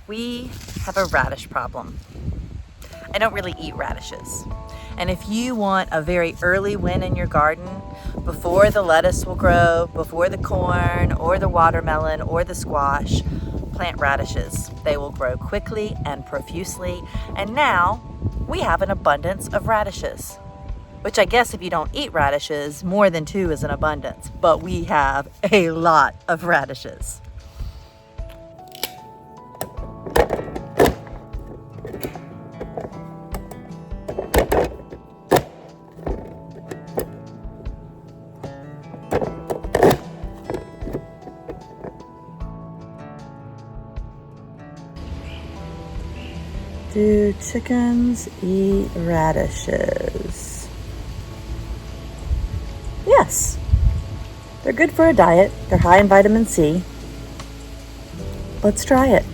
We have a radish problem. I don't really eat radishes. And if you want a very early win in your garden, before the lettuce will grow, before the corn or the watermelon or the squash, plant radishes. They will grow quickly and profusely. And now we have an abundance of radishes, which I guess if you don't eat radishes, more than 2 is an abundance, but we have a lot of radishes. Do chickens eat radishes? Yes. They're good for a diet. They're high in vitamin C. Let's try it.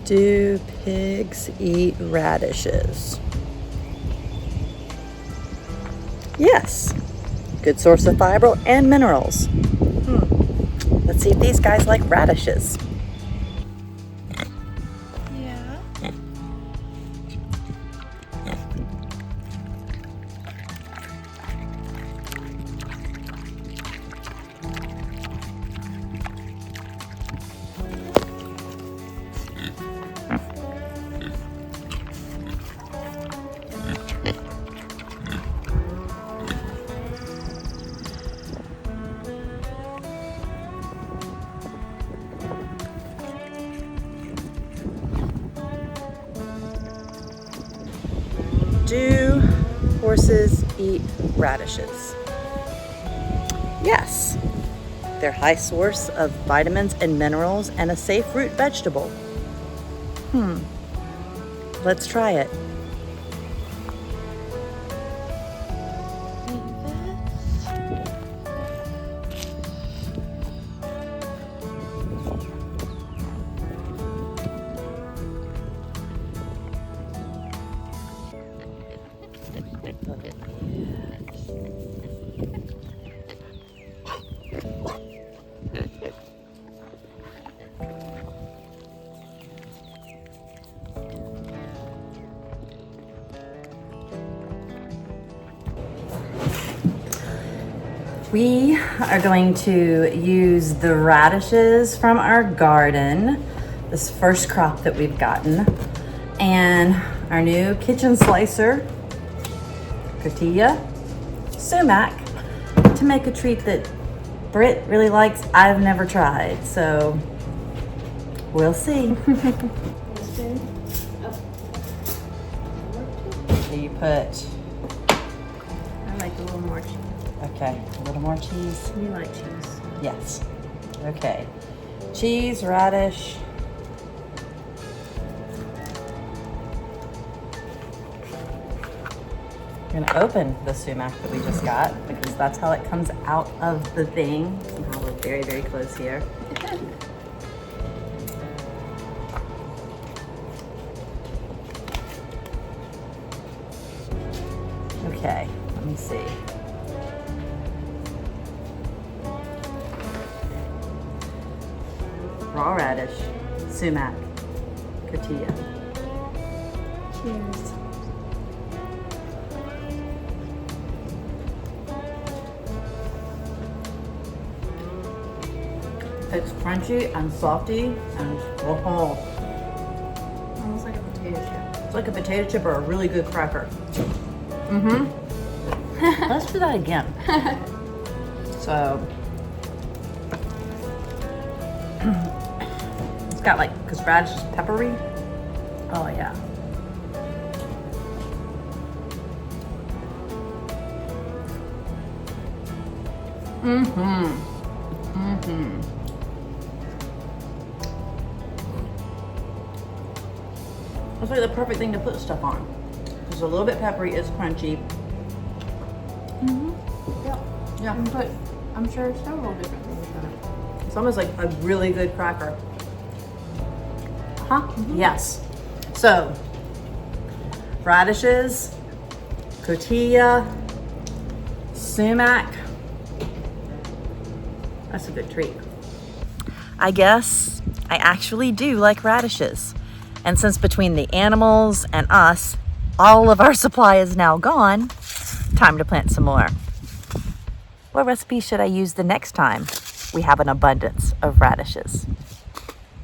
Do pigs eat radishes? Yes. Good source of fiber and minerals. Let's see if these guys like radishes. Yeah. Do horses eat radishes? Yes. They're a high source of vitamins and minerals and a safe root vegetable. Let's try it. We are going to use the radishes from our garden, this first crop that we've gotten, and our new kitchen slicer, tortilla, sumac, to make a treat that Britt really likes. I've never tried, so we'll see. You put, I like a little more cheese. okay, a little more cheese. You like cheese? Yes. Okay. Cheese, radish. I'm gonna open the sumac that we just got because that's how it comes out of the thing. I'll look very, very close here. Okay, let me see. Raw radish, sumac, tortilla. Cheers. It's crunchy and salty and oh, Almost like a potato chip. it's like a potato chip or a really good cracker. Let's do that again. So it's got like, because radish is peppery. Oh yeah. It's like the perfect thing to put stuff on. It's a little bit peppery, it's crunchy. Yep. Yeah. But I'm sure several different things in it. It's almost like a really good cracker. Huh? Yes. So, radishes, cotija, sumac. That's a good treat. I guess I actually do like radishes. And since between the animals and us, all of our supply is now gone, time to plant some more. What recipe should I use the next time we have an abundance of radishes?